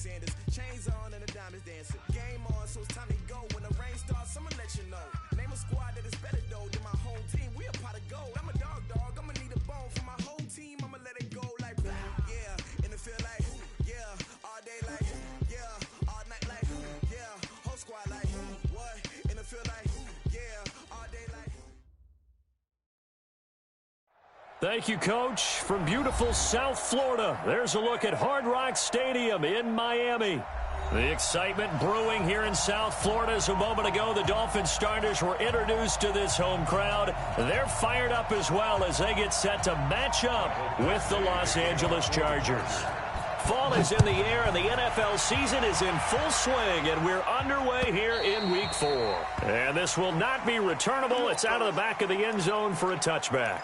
Sanders. Chains on and the diamonds dancing. Game on, so it's time to go. When the rain starts, I'ma let you know. Name a squad that is better though than my home team. We a pot of gold. I'm a dog. I'ma need a bone for my whole team. I'ma let it go like yeah. In the field like yeah. All day like yeah. All night like yeah. Whole squad like what? In the field like yeah. All day like. Thank you, Coach. From beautiful South Florida, there's a look at Hard Rock Stadium in Miami. The excitement brewing here in South Florida as a moment ago the Dolphins starters were introduced to this home crowd. They're fired up as well as they get set to match up with the Los Angeles Chargers. Fall is in the air and the NFL season is in full swing, and we're underway here in Week 4. And this will not be returnable. It's out of the back of the end zone for a touchback.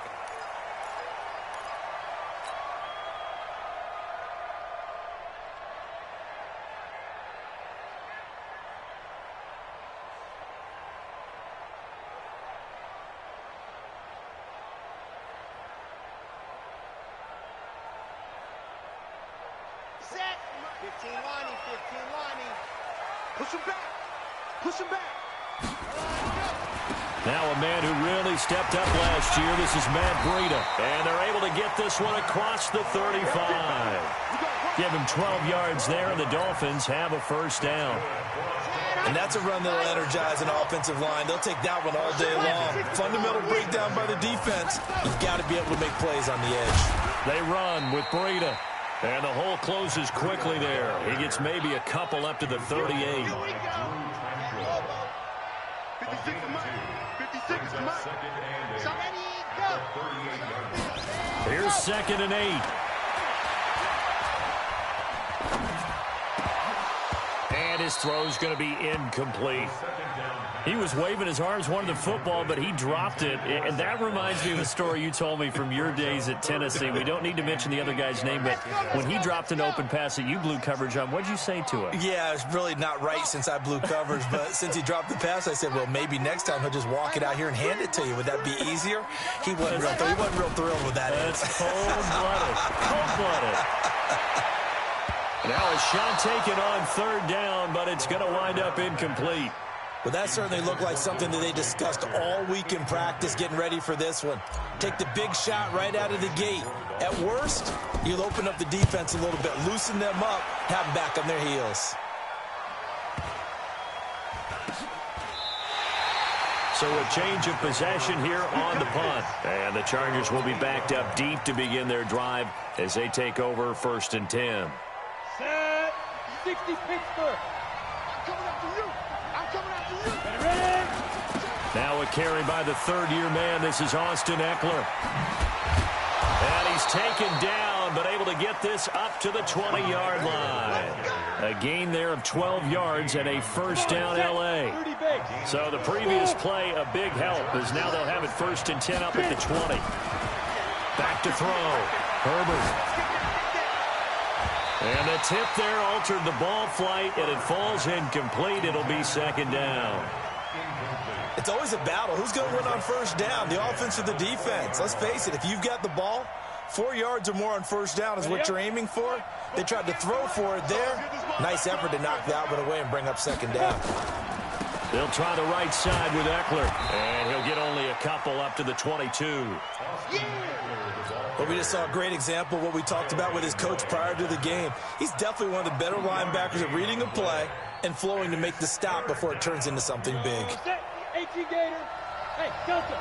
Now a man who really stepped up last year. This is Matt Breida. And they're able to get this one across the 35. Give him 12 yards there, and the Dolphins have a first down. And that's a run that'll energize an offensive line. They'll take that one all day long. Fundamental breakdown by the defense. You've got to be able to make plays on the edge. They run with Breida. And the hole closes quickly there. He gets maybe a couple up to the 38. Here's 2nd and 8. And his throw's going to be incomplete. He was waving his arms, wanted the football, but he dropped it. And that reminds me of a story you told me from your days at Tennessee. We don't need to mention the other guy's name, but when he dropped an open pass that you blew coverage on, what'd you say to him? Yeah, it's really not right since I blew coverage, but since he dropped the pass, I said, well, maybe next time he'll just walk it out here and hand it to you. Would that be easier? He wasn't real thrilled with that. That's cold-blooded. Cold-blooded. Now a shot taken on 3rd down, but it's going to wind up incomplete. Well, that certainly looked like something that they discussed all week in practice getting ready for this one. Take the big shot right out of the gate. At worst, you'll open up the defense a little bit, loosen them up, have them back on their heels. So a change of possession here on the punt. And the Chargers will be backed up deep to begin their drive as they take over 1st and 10. Set. 60 Pittsburgh. I'm coming after you. Now a carry by the 3rd-year man. This is Austin Eckler. And he's taken down, but able to get this up to the 20-yard line. A gain there of 12 yards and a first down L.A. So the previous play, a big help, as now they'll have it 1st and 10 up at the 20. Back to throw. Herbert. And the tip there altered the ball flight, and it falls incomplete. It'll be 2nd down. It's always a battle. Who's going to win on 1st down, the offense or the defense? Let's face it, if you've got the ball, 4 yards or more on 1st down is what you're aiming for. They tried to throw for it there. Nice effort to knock that one away and bring up 2nd down. They'll try the right side with Eckler, and he'll get only a couple up to the 22. Well, we just saw a great example of what we talked about with his coach prior to the game. He's definitely one of the better linebackers at reading a play and flowing to make the stop before it turns into something big. 18 Gator. Hey, Delta.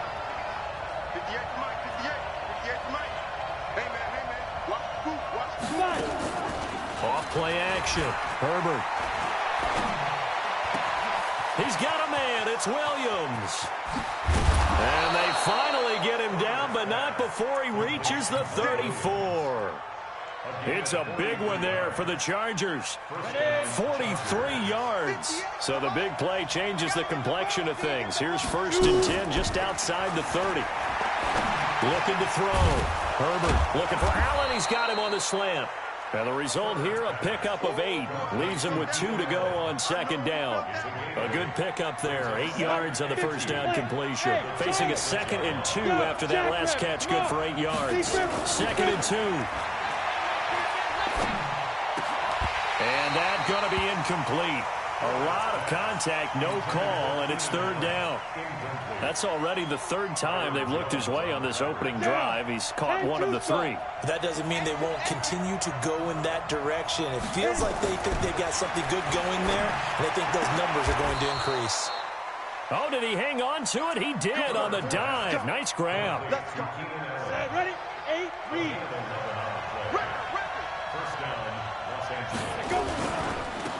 58 to Mike, 58 to Mike. Hey, man. Watch the boot, watch the boot. Off play action. Herbert. He's got a man. It's Williams. And they finally get him down, but not before he reaches the 34. It's a big one there for the Chargers. 43 yards. So the big play changes the complexion of things. Here's 1st and 10 just outside the 30. Looking to throw. Herbert looking for Allen. He's got him on the slant. And the result here, a pickup of 8. Leaves him with 2 to go on 2nd down. A good pickup there. 8 yards on the first down completion. Facing a 2nd and 2 after that last catch. Good for 8 yards. 2nd and 2. And that's going to be incomplete. A lot of contact, no call, and it's third down. That's already the third time they've looked his way on this opening drive. He's caught one of the three. That doesn't mean they won't continue to go in that direction. It feels like they think they've got something good going there, and they think those numbers are going to increase. Oh, did he hang on to it? He did on the dive. Nice grab. Let's go. Ready? 8, read.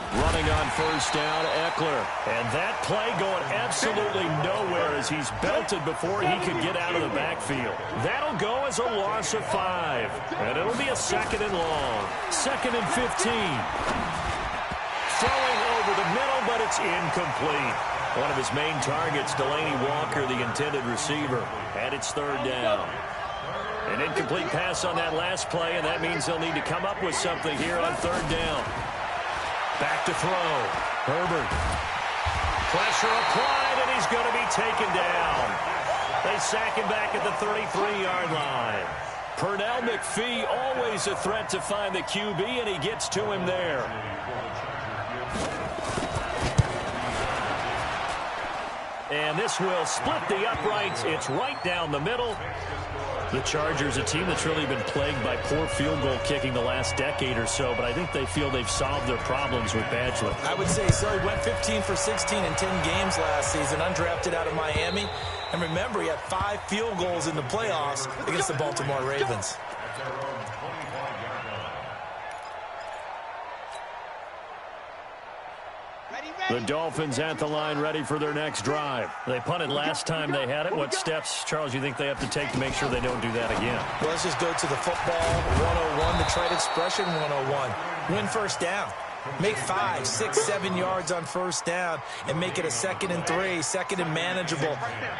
Running on first down, Eckler. And that play going absolutely nowhere as he's belted before he could get out of the backfield. That'll go as a loss of 5. And it'll be a second and long. Second and 15. Throwing over the middle, but it's incomplete. One of his main targets, Delaney Walker, the intended receiver. And it's third down. An incomplete pass on that last play, and that means they'll need to come up with something here on third down. Back to throw. Herbert. Pressure applied, and he's going to be taken down. They sack him back at the 33-yard line. Pernell McPhee, always a threat to find the QB, and he gets to him there. And this will split the uprights. It's right down the middle. The Chargers, a team that's really been plagued by poor field goal kicking the last decade or so, but I think they feel they've solved their problems with Badgley. I would say so. He went 15 for 16 in 10 games last season, undrafted out of Miami. And remember, he had 5 field goals in the playoffs against the Baltimore Ravens. The Dolphins at the line, ready for their next drive. They punted last time they had it. What steps, Charles, you think they have to take to make sure they don't do that again? Well, let's just go to the football 101, the trade expression 101. Win first down. Make 5, 6, 7 yards on first down and make it a 2nd and 3, second and manageable.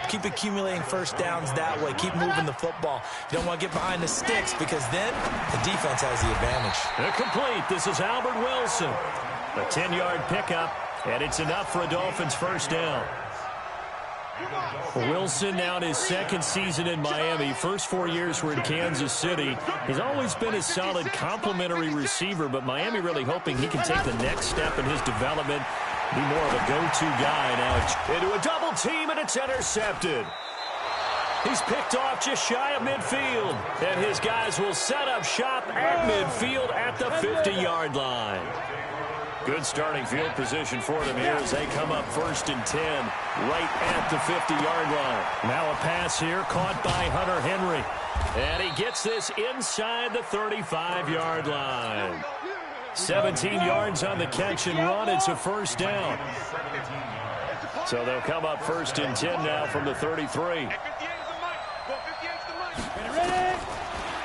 Keep accumulating first downs that way. Keep moving the football. You don't want to get behind the sticks because then the defense has the advantage. Complete. This is Albert Wilson. A 10-yard pickup, and it's enough for a Dolphins first down. Wilson now in his second season in Miami. First 4 years were in Kansas City. He's always been a solid complementary receiver, but Miami really hoping he can take the next step in his development, be more of a go-to guy. Now into a double team, and it's intercepted. He's picked off just shy of midfield, and his guys will set up shop at midfield at the 50-yard line. Good starting field position for them here as they come up 1st and 10 right at the 50-yard line. Now a pass here caught by Hunter Henry. And he gets this inside the 35-yard line. 17 yards on the catch and run. It's a first down. So they'll come up 1st and 10 now from the 33.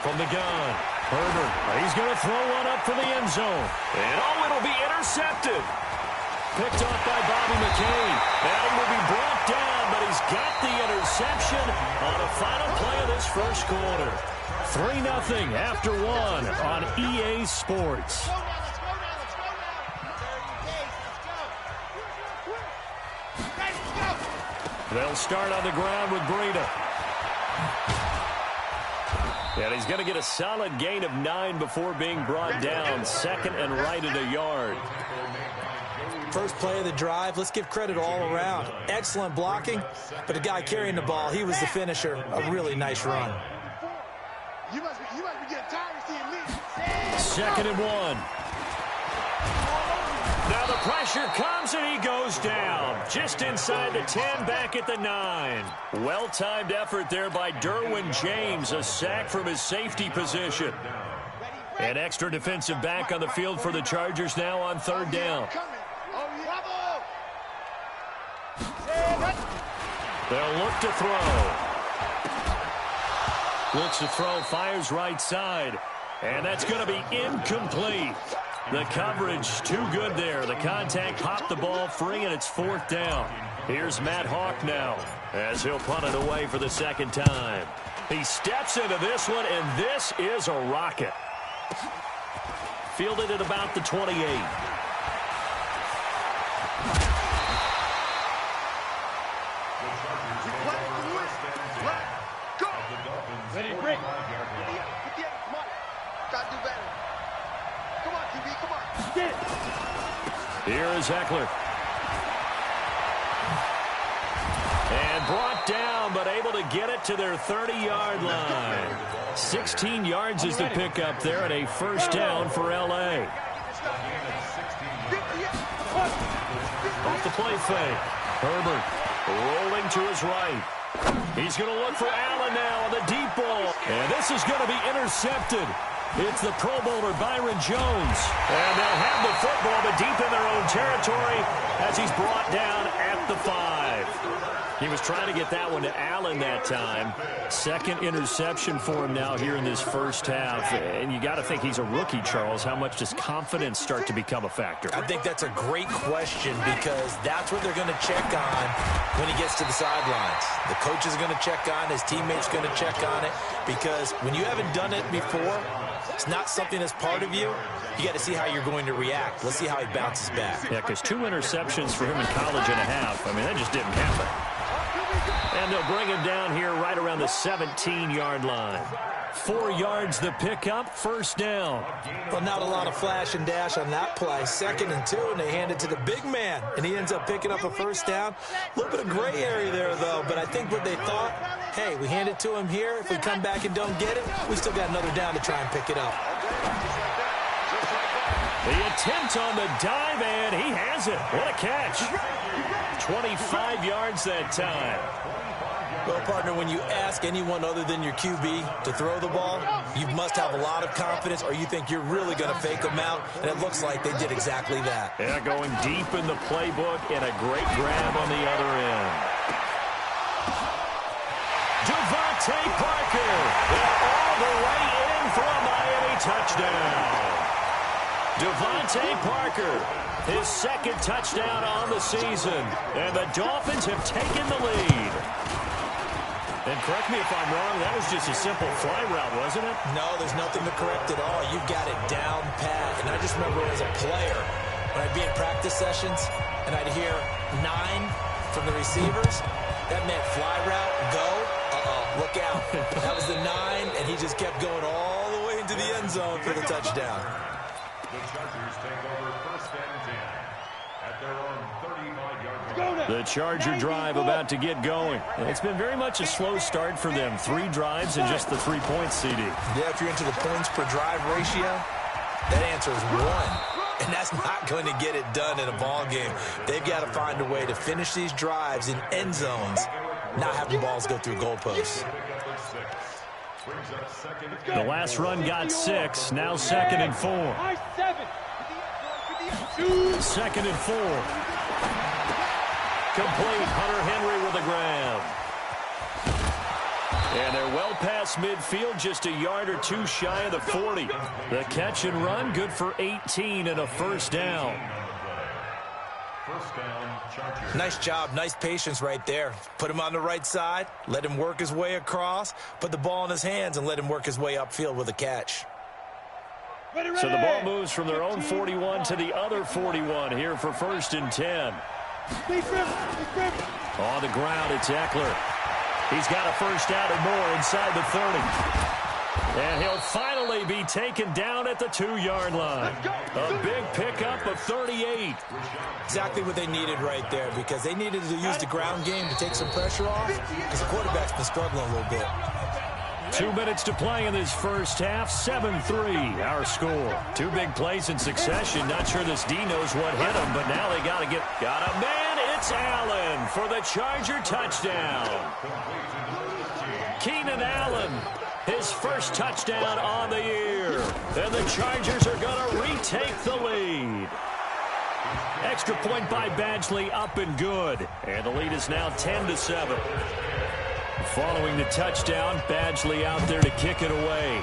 From the gun. Herbert, he's going to throw one up for the end zone. And it'll be intercepted. Picked off by Bobby McCain. And he will be brought down, but he's got the interception on the final play of this first quarter. 3-0 after 1 on EA Sports. They'll start on the ground with Breida. And he's going to get a solid gain of 9 before being brought down. Second and right at a yard. First play of the drive, let's give credit all around. Excellent blocking, but the guy carrying the ball, he was the finisher. A really nice run. You must be getting tired of seeing me. 2nd and 1. Now the pressure comes and he goes down. Just inside the 10, back at the 9. Well-timed effort there by Derwin James. A sack from his safety position. An extra defensive back on the field for the Chargers now on 3rd down. They'll look to throw. Looks to throw, fires right side. And that's going to be incomplete. The coverage too good there. The contact popped the ball free, and it's 4th down. Here's Matt Hawk now as he'll punt it away for the 2nd time. He steps into this one, and this is a rocket. Fielded at about the 28. Ready, break. Gotta do better. Come on, QB, come on. Get it. Here is Eckler. And brought down, but able to get it to their 30-yard line. 16 yards is the pickup there at a first down for L.A. Off the play fake. Herbert rolling to his right. He's going to look for Allen now on the deep ball. And this is going to be intercepted. It's the Pro Bowler Byron Jones. And they'll have the football, but deep in their own territory as he's brought down at the 5. He was trying to get that one to Allen that time. Second interception for him now here in this first half. And you got to think he's a rookie, Charles. How much does confidence start to become a factor? I think that's a great question because that's what they're going to check on when he gets to the sidelines. The coach is going to check on, his teammates going to check on it, because when you haven't done it before, it's not something that's part of you. You got to see how you're going to react. Let's see how he bounces back. Yeah, because 2 interceptions for him in college and a half. I mean, that just didn't happen. And they'll bring him down here right around the 17-yard line. 4 yards the pickup, first down. Well, not a lot of flash and dash on that play. 2nd and 2, and they hand it to the big man, and he ends up picking up a first down. A little bit of gray area there, though, but I think what they thought, hey, we hand it to him here. If we come back and don't get it, we still got another down to try and pick it up. The attempt on the dive, and he has it. What a catch. 25 yards that time. Well, partner, when you ask anyone other than your QB to throw the ball, you must have a lot of confidence, or you think you're really going to fake them out, and it looks like they did exactly that. Yeah, going deep in the playbook, and a great grab on the other end. Devontae Parker, all the way in for a Miami touchdown. Devontae Parker, his 2nd touchdown on the season, and the Dolphins have taken the lead. And correct me if I'm wrong, that was just a simple fly route, wasn't it? No, there's nothing to correct at all. You've got it down pat. And I just remember as a player, when I'd be in practice sessions, and I'd hear 9 from the receivers, that meant fly route, go, look out. That was the 9, and he just kept going all the way into the end zone for the touchdown. The Chargers take over 1st and 10 at their own 35-yard line. The Charger drive about to get going. It's been very much a slow start for them. 3 drives and just the 3 points, CD. Yeah, if you're into the points per drive ratio, that answer is 1. And that's not going to get it done in a ball game. They've got to find a way to finish these drives in end zones, not having balls go through goalposts. The last run got 6. Now 2nd and 4. 2nd and 4. Complete. Hunter Henry with a grab. And they're well past midfield, just a yard or 2 shy of the 40. The catch and run, good for 18 and a first down. Nice job, nice patience right there. Put him on the right side, let him work his way across, put the ball in his hands, and let him work his way upfield with a catch. So the ball moves from their own 41 to the other 41 here for 1st and 10. On the ground, it's Eckler. He's got a first down and more inside the 30. And he'll finally be taken down at the 2-yard line. A big pickup of 38. Exactly what they needed right there, because they needed to use the ground game to take some pressure off, because the quarterback's been struggling a little bit. 2 minutes to play in this first half. 7-3, our score. 2 big plays in succession. Not sure this D knows what hit him, but now they got a man. It's Allen for the Charger touchdown. Keenan Allen, his first touchdown on the year. And the Chargers are going to retake the lead. Extra point by Badgley, up and good. And the lead is now 10-7. Following the touchdown, Badgley out there to kick it away.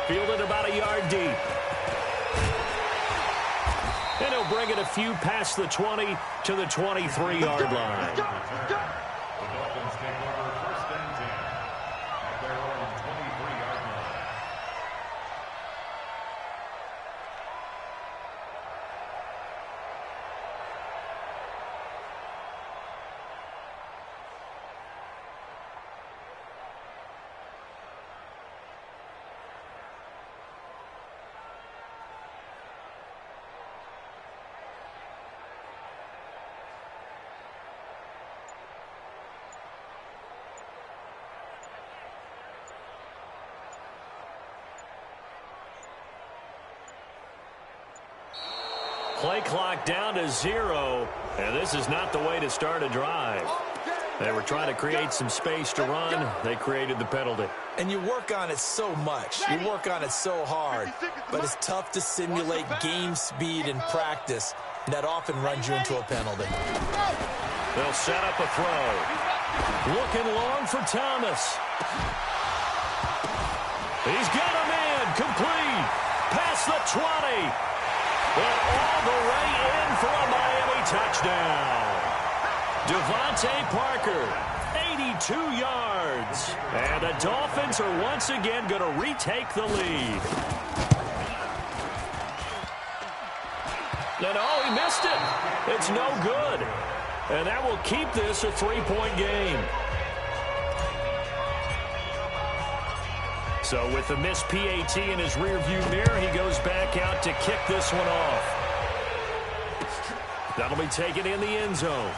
Fielded about a yard deep. And he'll bring it a few past the 20 to the 23-yard line. The Dolphins take over 1st and 10 at their own 23-yard line. play clock down to 0, and this is not the way to start a drive. They were trying to create some space to run. They created the penalty. And you work on it so much. You work on it so hard. But it's tough to simulate game speed in practice. And that often runs you into a penalty. They'll set up a throw. Looking long for Thomas. He's got a man. Complete. Past the 20. And all the way in for a Miami touchdown. Devontae Parker, 82 yards. And the Dolphins are once again going to retake the lead. And oh, he missed it. It's no good. And that will keep this a 3-point game. So with the missed PAT in his rearview mirror, he goes back out to kick this one off. That'll be taken in the end zone.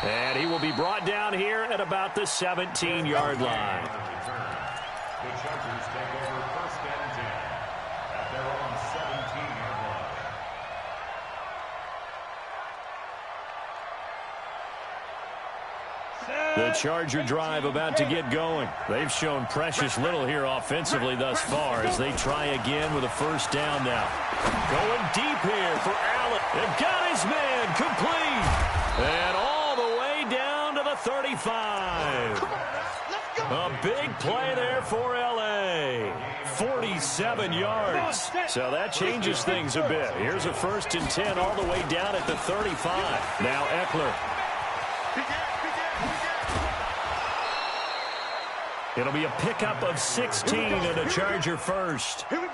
And he will be brought down here at about the 17-yard line. The Chargers take over 1st and 10 at their own 17-yard line. The Charger drive about to get going. They've shown precious little here offensively thus far as they try again with a 1st down now. Going deep here for Allen. They've got his man complete. And all the way down to the 35. A big play there for L.A. 47 yards. So that changes things a bit. Here's a 1st and 10 all the way down at the 35. Now Eckler. It'll be a pickup of 16 and a Charger first. Well,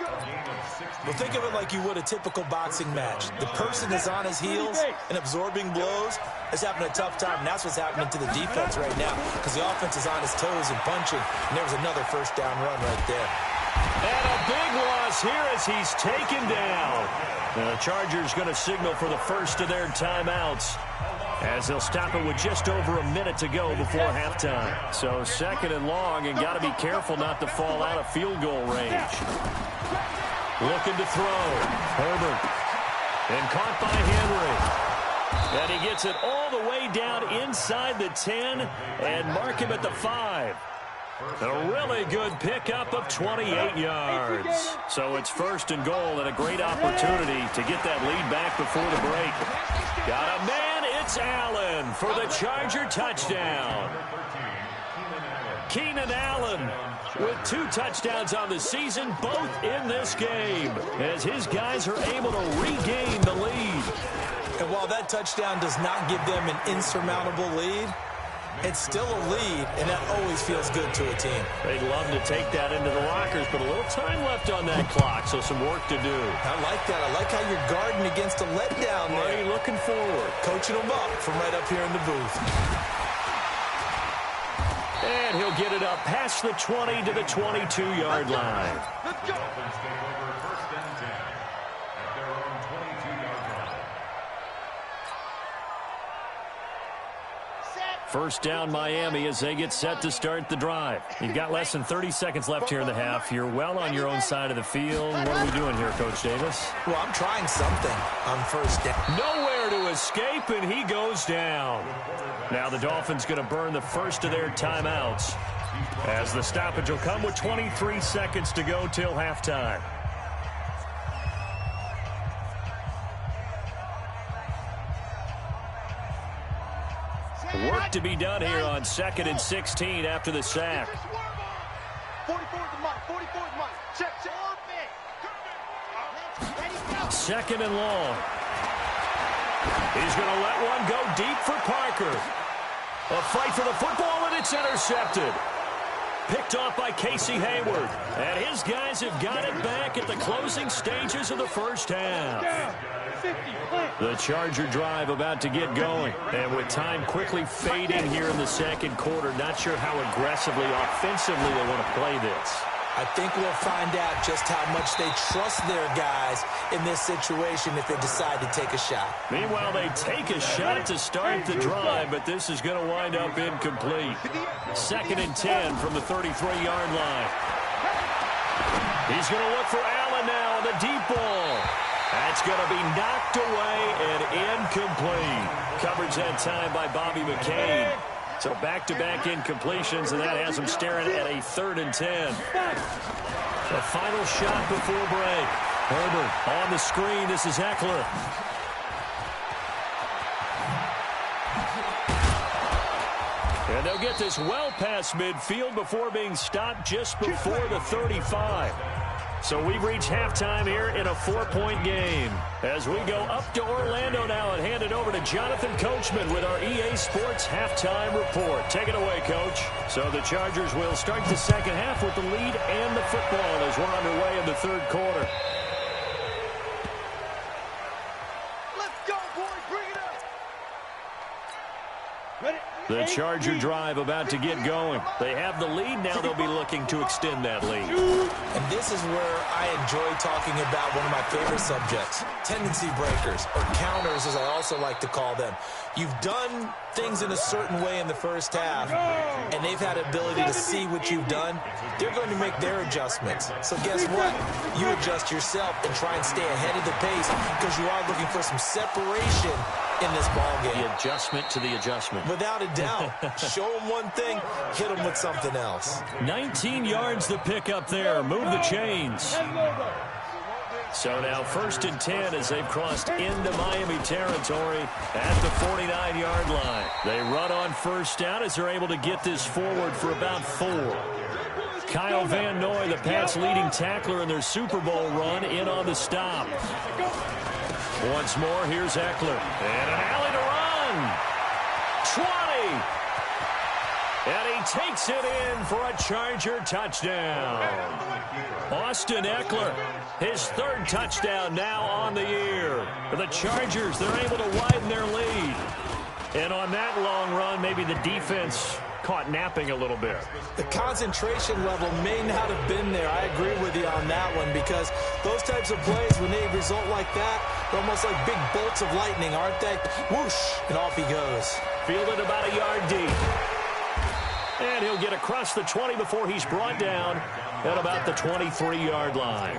think of it like you would a typical boxing match. The person is on his heels and absorbing blows is having a tough time, and that's what's happening to the defense right now because the offense is on his toes and punching, and there was another 1st down run right there. And a big loss here as he's taken down. The Chargers going to signal for the first of their timeouts, as they'll stop it with just over a minute to go before halftime. So 2nd and long, and got to be careful not to fall out of field goal range. Looking to throw. Herbert. And caught by Henry. And he gets it all the way down inside the 10 and mark him at the 5. A really good pickup of 28 yards. So it's 1st and goal and a great opportunity to get that lead back before the break. Got a man, it's Allen for the Charger touchdown. Keenan Allen with 2 touchdowns on the season, both in this game, as his guys are able to regain the lead. And while that touchdown does not give them an insurmountable lead, it's still a lead, and that always feels good to a team. They'd love to take that into the lockers, but a little time left on that clock, so some work to do. I like that. I like how you're guarding against a letdown there. Marty looking forward. Coaching them up from right up here in the booth. And he'll get it up past the 20 to the 22-yard line. Let's go. Dolphins take over 1st and 10 at their own 22-yard line. 1st down Miami as they get set to start the drive. You've got less than 30 seconds left here in the half. You're well on your own side of the field. What are we doing here, Coach Davis? Well, I'm trying something on 1st down. Nowhere to escape, and he goes down. Now the Dolphins going to burn the first of their timeouts, as the stoppage will come with 23 seconds to go till halftime. Work to be done here on 2nd and 16 after the sack. 2nd and long. He's going to let one go deep for Parker. A fight for the football, and it's intercepted. Picked off by Casey Hayward. And his guys have got it back at the closing stages of the 1st half. The Charger drive about to get going. And with time quickly fading here in the 2nd quarter, not sure how aggressively, offensively they want to play this. I think we'll find out just how much they trust their guys in this situation if they decide to take a shot. Meanwhile, they take a shot to start the drive, but this is going to wind up incomplete. 2nd and 10 from the 33-yard line. He's going to look for Allen. throwing now on the deep ball. That's going to be knocked away and incomplete. Coverage that time by Bobby McCain. So back-to-back incompletions, and that has him staring at a 3rd and 10. The final shot before break. Herbert on the screen. This is Eckler. And they'll get this well past midfield before being stopped just before the 35. So we've reached halftime here in a 4-point game. As we go up to Orlando now and hand it over to Jonathan Coachman with our EA Sports Halftime Report. Take it away, Coach. So the Chargers will start the second half with the lead and the football as we're underway in the 3rd quarter. Let's go, boys. Bring it up. Ready? The Charger drive about to get going. They have the lead. Now they'll be looking to extend that lead. And this is where I enjoy talking about one of my favorite subjects, tendency breakers, or counters as I also like to call them. You've done things in a certain way in the first half, and they've had ability to see what you've done. They're going to make their adjustments. So guess what? You adjust yourself and try and stay ahead of the pace because you are looking for some separation in this ballgame. The adjustment to the adjustment. Without a doubt. Show them one thing, hit them with something else. 19 yards the pick up there. Move the chains. So now 1st and 10 as they've crossed into Miami territory at the 49-yard line. They run on 1st down as they're able to get this forward for about 4. Kyle Van Noy, the Pats' leading tackler in their Super Bowl run, in on the stop. Once more, here's Eckler. And an alley to run. 20. And he takes it in for a Charger touchdown. Austin Eckler, his 3rd touchdown now on the year. For the Chargers, they're able to widen their lead. And on that long run, maybe the defense caught napping a little bit. The concentration level may not have been there. I agree with you on that one because those types of plays, when they result like that, they're almost like big bolts of lightning, aren't they? Whoosh, and off he goes. Fielded about a yard deep. And he'll get across the 20 before he's brought down at about the 23-yard line.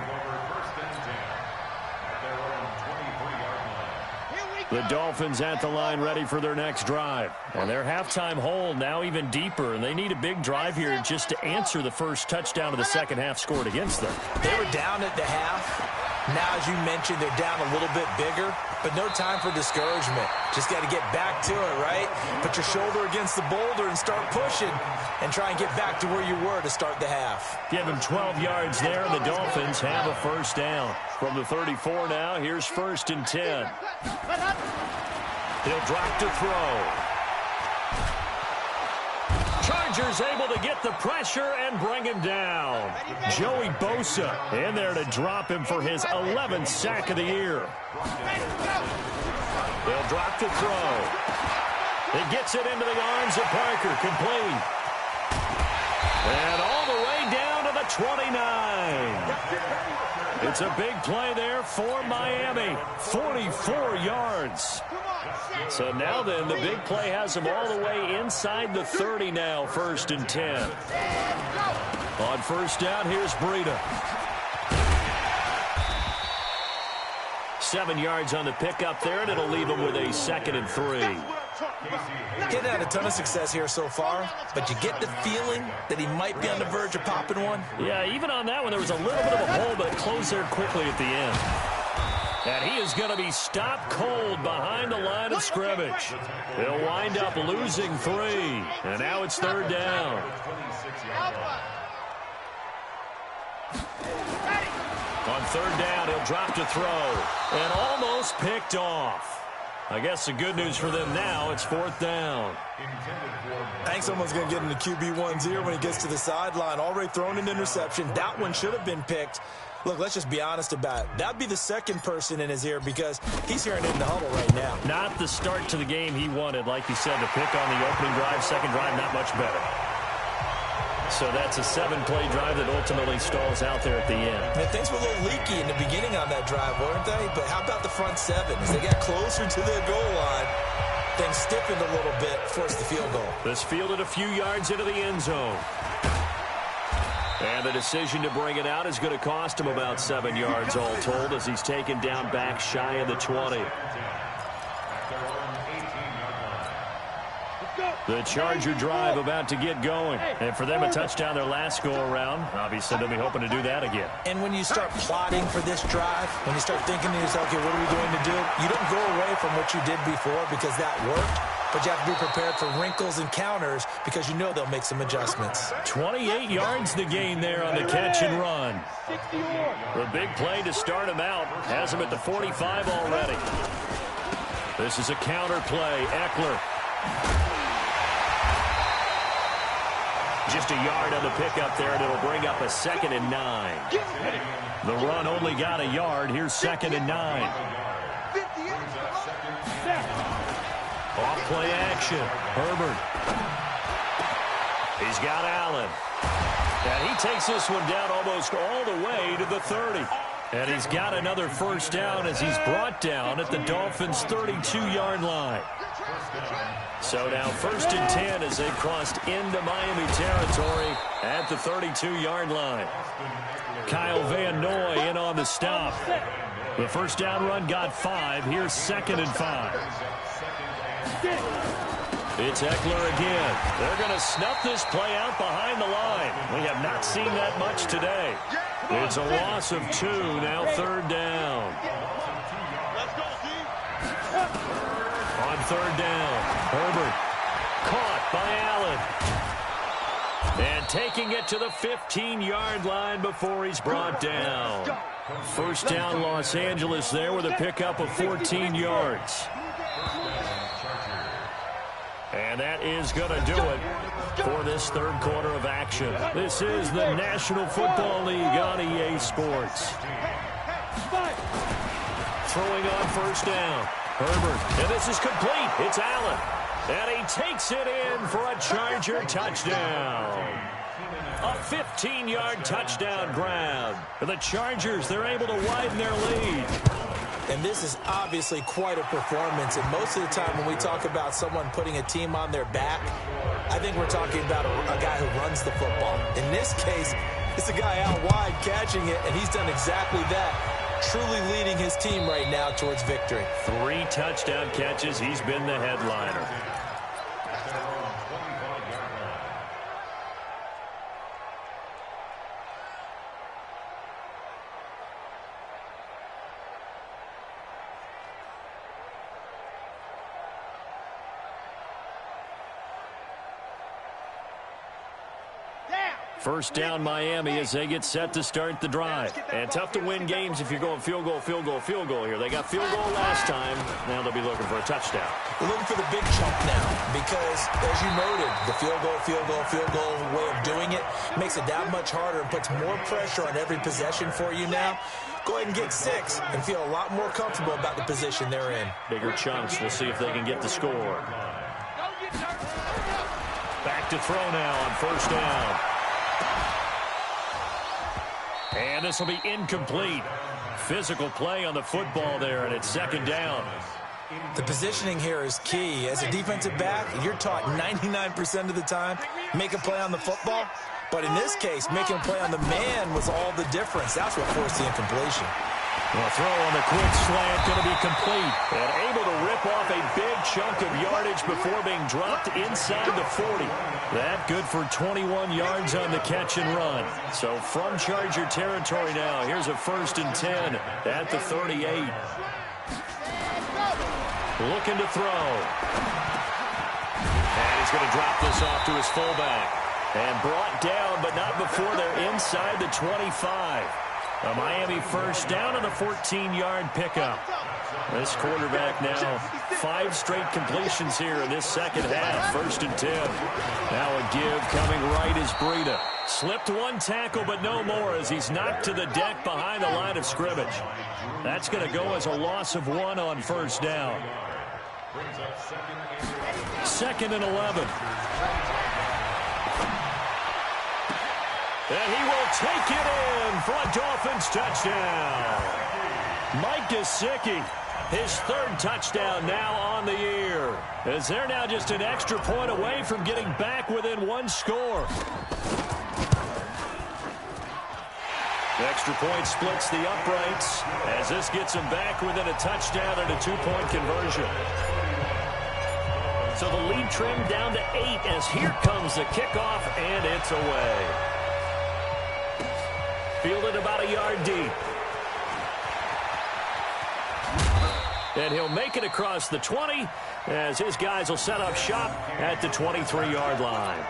The Dolphins at the line ready for their next drive. And their halftime hold now even deeper, and they need a big drive here just to answer the first touchdown of the second half scored against them. They were down at the half. Now, as you mentioned, they're down a little bit bigger, but no time for discouragement. Just got to get back to it, right? Put your shoulder against the boulder and start pushing and try and get back to where you were to start the half. Give him 12 yards there, and the Dolphins have a 1st down. From the 34 now, here's 1st and 10. He'll drop to throw. Chargers able to get the pressure and bring him down. Joey Bosa in there to drop him for his 11th sack of the year. They'll drop to throw. It gets it into the arms of Parker, complete. And all the way down to the 29. It's a big play there for Miami. 44 yards. So now then, the big play has them all the way inside the 30 now, 1st and 10. On 1st down, here's Breida. 7 yards on the pickup there, and it'll leave him with a 2nd and 3. He's had a ton of success here so far, but you get the feeling that he might be on the verge of popping one. Yeah, even on that one, there was a little bit of a hole, but it closed there quickly at the end. And he is going to be stopped cold behind the line of scrimmage. They'll wind up losing 3. And now it's 3rd down. On 3rd down, he'll drop to throw. And almost picked off. I guess the good news for them now, it's 4th down. I think someone's going to get in the QB1's ear when he gets to the sideline. Already thrown an interception. That one should have been picked. Look, let's just be honest about it. That'd be the 2nd person in his ear because he's hearing it in the huddle right now. Not the start to the game he wanted. Like you said, the pick on the opening drive, 2nd drive, not much better. So that's a 7-play drive that ultimately stalls out there at the end. And things were a little leaky in the beginning on that drive, weren't they? But how about the front 7? As they got closer to the goal line, things stiffened a little bit, forced the field goal. This fielded a few yards into the end zone. And the decision to bring it out is going to cost him about 7 yards all told as he's taken down back shy of the 20. The Charger drive about to get going. And for them, a touchdown their last go-around. Obviously, they'll be hoping to do that again. And when you start plotting for this drive, when you start thinking to yourself, okay, what are we going to do? You don't go away from what you did before because that worked. But you have to be prepared for wrinkles and counters because you know they'll make some adjustments. 28 yards the gain there on the catch and run. The big play to start him out has him at the 45 already. This is a counter play. Eckler. Just a yard on the pickup there, and it'll bring up a 2nd and 9. The run only got a yard. Here's 2nd and 9. Off-play action. Herbert. He's got Allen. And he takes this one down almost all the way to the 30. And he's got another first down as he's brought down at the Dolphins' 32-yard line. So now 1st and 10 as they've crossed into Miami territory at the 32-yard line. Kyle Van Noy in on the stop. The first down run got 5. Here's 2nd and 5. It's Eckler again. They're going to snuff this play out behind the line. We have not seen that much today. It's a loss of 2, now 3rd down. On 3rd down, Herbert caught by Allen. And taking it to the 15-yard line before he's brought down. First down, Los Angeles there with a pickup of 14 yards. And that is going to do it for this 3rd quarter of action. This is the National Football League on EA Sports. Throwing on first down. Herbert. And this is complete. It's Allen. And he takes it in for a Charger touchdown. A 15-yard touchdown grab. For the Chargers, they're able to widen their lead. And this is obviously quite a performance. And most of the time when we talk about someone putting a team on their back, I think we're talking about a guy who runs the football. In this case, it's a guy out wide catching it, and he's done exactly that, truly leading his team right now towards victory. 3 touchdown catches. He's been the headliner. First down Miami as they get set to start the drive. And tough to win games if you're going field goal, field goal, field goal here. They got field goal last time. Now they'll be looking for a touchdown. We're looking for the big chunk now because, as you noted, the field goal way of doing it makes it that much harder and puts more pressure on every possession for you now. Go ahead and get 6 and feel a lot more comfortable about the position they're in. Bigger chunks. We'll see if they can get the score. Back to throw now on first down. And this will be incomplete. Physical play on the football there, and it's 2nd down. The positioning here is key. As a defensive back, you're taught 99% of the time, make a play on the football. But in this case, making a play on the man was all the difference. That's what forced the incompletion. The throw on the quick slant going to be complete. And able to rip off a big chunk of yardage before being dropped inside the 40. That good for 21 yards on the catch and run. So from Charger territory now, here's a 1st and 10 at the 38. Looking to throw. And he's going to drop this off to his fullback. And brought down, but not before they're inside the 25. A Miami first down on a 14-yard pickup. This quarterback now 5 straight completions here in this second half. 1st and 10. Now a give coming right is Breida. Slipped 1 tackle, but no more as he's knocked to the deck behind the line of scrimmage. That's going to go as a loss of 1 on first down. 2nd and 11. And he will take it in for a Dolphins touchdown. Mike Gesicki, his 3rd touchdown now on the year. As they're now just an extra point away from getting back within 1 score. Extra point splits the uprights as this gets them back within a touchdown and a 2-point conversion. So the lead trimmed down to 8 as here comes the kickoff, and it's away. Fielded about a yard deep. And he'll make it across the 20 as his guys will set up shop at the 23-yard line.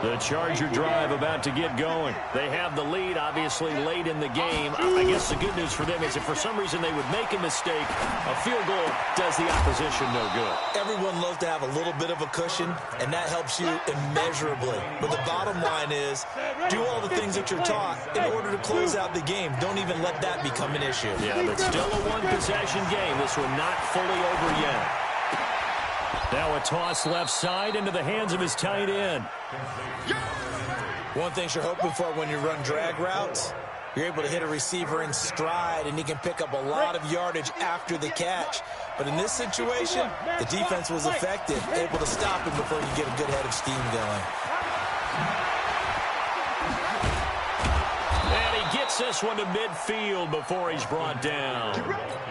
The Charger drive about to get going. They have the lead, obviously, late in the game. I guess the good news for them is if for some reason they would make a mistake, a field goal does the opposition no good. Everyone loves to have a little bit of a cushion, and that helps you immeasurably. But the bottom line is, do all the things that you're taught in order to close out the game. Don't even let that become an issue. Yeah, but still a one-possession game. This one not fully over yet. Now a toss left side into the hands of his tight end. One thing you're hoping for when you run drag routes, you're able to hit a receiver in stride, and he can pick up a lot of yardage after the catch. But in this situation, the defense was effective, able to stop him before you get a good head of steam going. And he gets this one to midfield before he's brought down.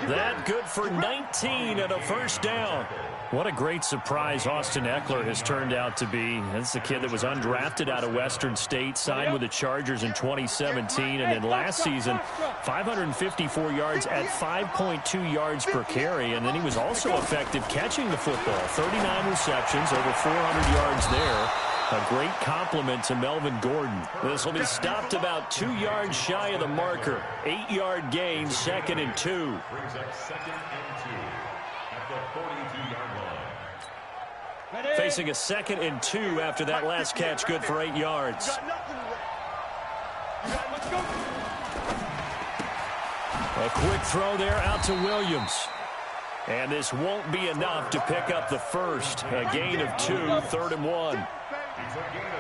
That good for 19 and a first down. What a great surprise Austin Eckler has turned out to be. That's the kid that was undrafted out of Western State, signed with the Chargers in 2017, and then last season, 554 yards at 5.2 yards per carry, and then he was also effective catching the football. 39 receptions, over 400 yards there. A great compliment to Melvin Gordon. This will be stopped about 2 yards shy of the marker. 8-yard gain, 2nd and 2. Brings up 2nd and 2 at the 42-yard line. Facing a 2nd and 2 after that last catch, good for 8 yards. A quick throw there out to Williams. And this won't be enough to pick up the first. A gain of 2, 3rd and 1.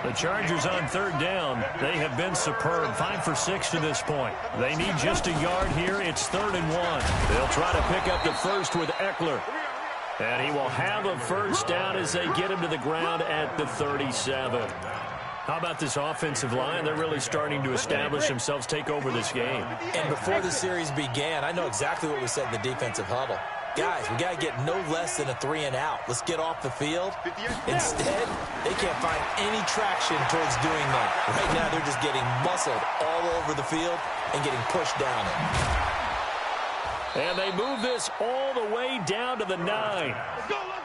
The Chargers on 3rd down. They have been superb. 5 for 6 to this point. They need just a yard here. It's 3rd and 1. They'll try to pick up the first with Eckler. And he will have a first down as they get him to the ground at the 37. How about this offensive line? They're really starting to establish themselves, take over this game. And before the series began, I know exactly what we said in the defensive huddle. Guys, we got to get no less than a 3 and out. Let's get off the field. Instead, they can't find any traction towards doing that. Right now, they're just getting muscled all over the field and getting pushed down it. And they move this all the way down to the 9.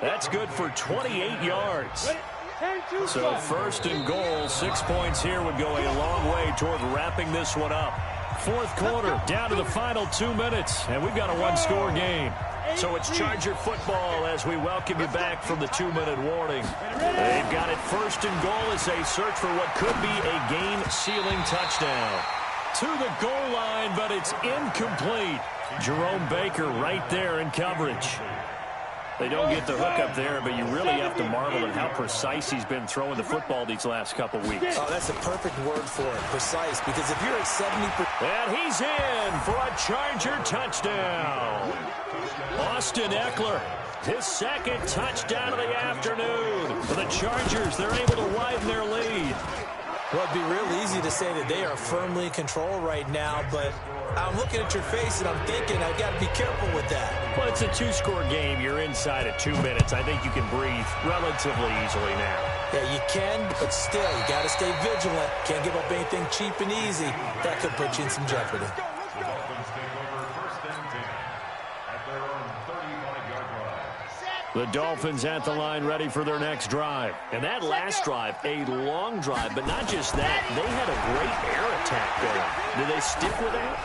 That's good for 28 yards. So 1st and goal, 6 points here would go a long way toward wrapping this one up. 4th quarter, down to the final 2 minutes, and we've got a one-score game. So it's Charger football as we welcome you back from the 2-minute warning. They've got it 1st and goal as they search for what could be a game-sealing touchdown. To the goal line, but it's incomplete. Jerome Baker right there in coverage. They don't get the hook up there, but you really have to marvel at how precise he's been throwing the football these last couple weeks. Oh, that's a perfect word for it, precise, because if you're at 70%... And he's in for a Charger touchdown. Austin Eckler, his 2nd touchdown of the afternoon. For the Chargers, they're able to widen their lead. Well, it'd be real easy to say that they are firmly in control right now, but I'm looking at your face and I'm thinking I've got to be careful with that. Well, it's a 2-score game. You're inside of 2 minutes. I think you can breathe relatively easily now. Yeah, you can, but still, you got to stay vigilant. Can't give up anything cheap and easy. That could put you in some jeopardy. The Dolphins take over 1st and 10 at their own 35-yard line. The Dolphins at the line ready for their next drive. And that last drive, a long drive, but not just that. They had a great air attack going. Did they stick with that?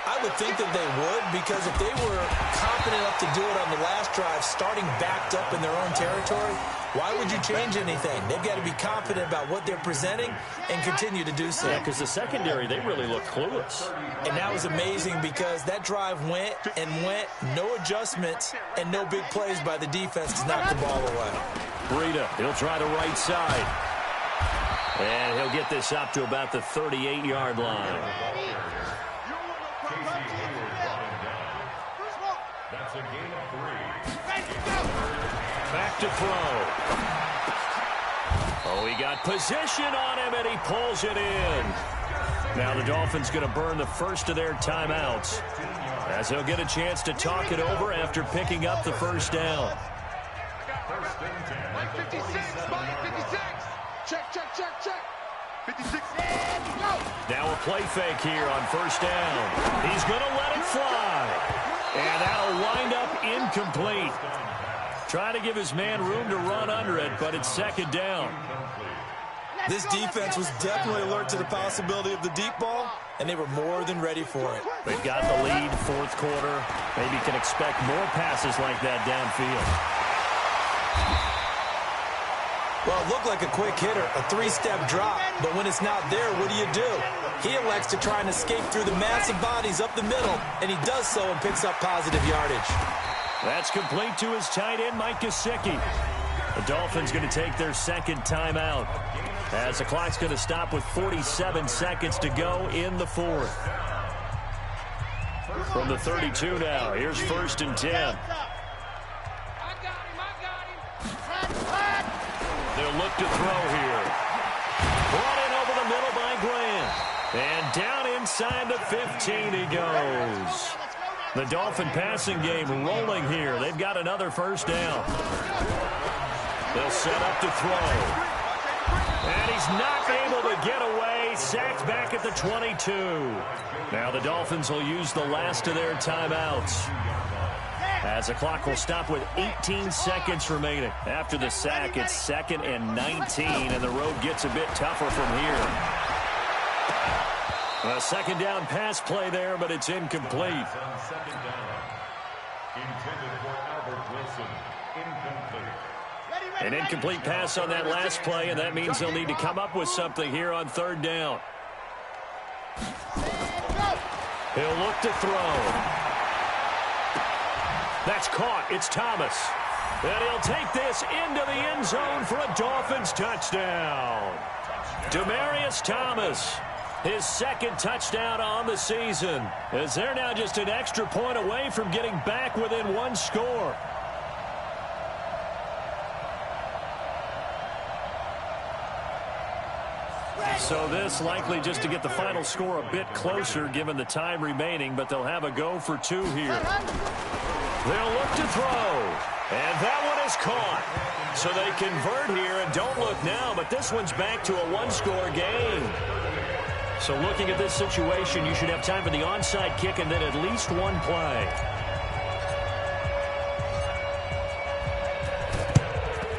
I would think that they would, because if they were confident enough to do it on the last drive, starting backed up in their own territory, why would you change anything? They've got to be confident about what they're presenting and continue to do so. Yeah, because the secondary, they really look clueless. And that was amazing because that drive went and went, no adjustments, and no big plays by the defense to knock the ball away. Breida, he'll try the right side. And he'll get this up to about the 38-yard line. That's a gain of 3. Back to throw. Oh, he got position on him, and he pulls it in. Now the Dolphins going to burn the first of their timeouts, as they'll get a chance to talk it over after picking up the first down. Mike 56, Mike 56. Check, check, check, check. 56. Now a play fake here on first down. He's going to let it fly. And that'll wind up incomplete. Trying to give his man room to run under it, but it's second down. This defense was definitely alert to the possibility of the deep ball, and they were more than ready for it. They've got the lead, fourth quarter. Maybe can expect more passes like that downfield. Well, it looked like a quick hitter, a three-step drop, but when it's not there, what do? He elects to try and escape through the massive bodies up the middle, and he does so and picks up positive yardage. That's complete to his tight end, Mike Gesicki. The Dolphins going to take their second timeout, as the clock's going to stop with 47 seconds to go in the fourth. From the 32 now, here's first and 10. They'll look to throw here. Brought in over the middle by Grant. And down inside the 15 he goes. The Dolphin passing game rolling here. They've got another first down. They'll set up to throw. And he's not able to get away. Sacked back at the 22. Now the Dolphins will use the last of their timeouts, as the clock will stop with 18 seconds remaining. After the sack, it's 2nd and 19, and the road gets a bit tougher from here. A second down pass play there, but it's incomplete. Second down. Intended for Albert Wilson. Incomplete. An incomplete pass on that last play, and that means they'll need to come up with something here on third down. He'll look to throw. That's caught. It's Thomas. And he'll take this into the end zone for a Dolphins touchdown. Demaryius Thomas, his second touchdown on the season, as they're now just an extra point away from getting back within one score. So this likely just to get the final score a bit closer given the time remaining, but they'll have a go for two here. They'll look to throw, and that one is caught. So they convert here, and don't look now, but this one's back to a one-score game. So looking at this situation, you should have time for the onside kick and then at least one play.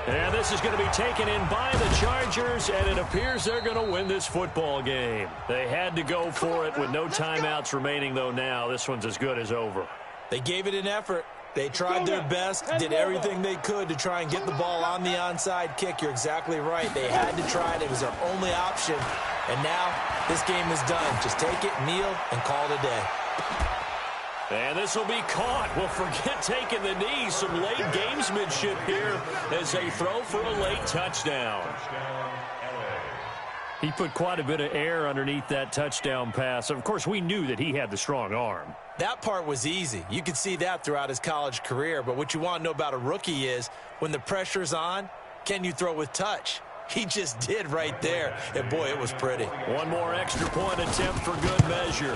And this is going to be taken in by the Chargers, and it appears they're going to win this football game. They had to go for it with no timeouts remaining, though now this one's as good as over. They gave it an effort. They tried their best, did everything they could to try and get the ball on the onside kick. You're exactly right. They had to try it. It was their only option. And now this game is done. Just take it, kneel, and call it a day. And this will be caught. Well, forget taking the knee. Some late gamesmanship here as they throw for a late touchdown. He put quite a bit of air underneath that touchdown pass. Of course, we knew that he had the strong arm. That part was easy. You could see that throughout his college career. But what you want to know about a rookie is when the pressure's on, can you throw with touch? He just did right there. And, boy, it was pretty. One more extra point attempt for good measure.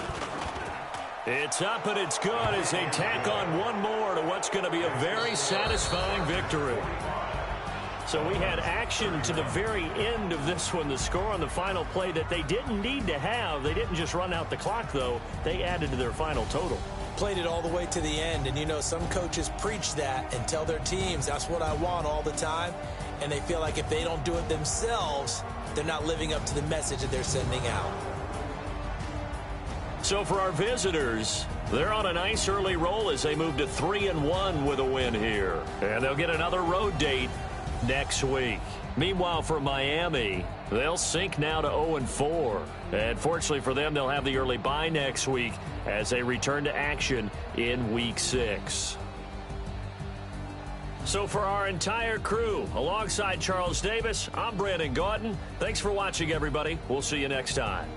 It's up and it's good as they tack on one more to what's going to be a very satisfying victory. So we had action to the very end of this one. The score on the final play that they didn't need to have. They didn't just run out the clock, though. They added to their final total. Played it all the way to the end. And, you know, some coaches preach that and tell their teams, that's what I want all the time. And they feel like if they don't do it themselves, they're not living up to the message that they're sending out. So for our visitors, they're on a nice early roll as they move to 3-1 with a win here. And they'll get another road date next week. Meanwhile, for Miami, they'll sink now to 0-4. And fortunately for them, they'll have the early bye next week as they return to action in Week 6. So for our entire crew, alongside Charles Davis, I'm Brandon Gaudin. Thanks for watching, everybody. We'll see you next time.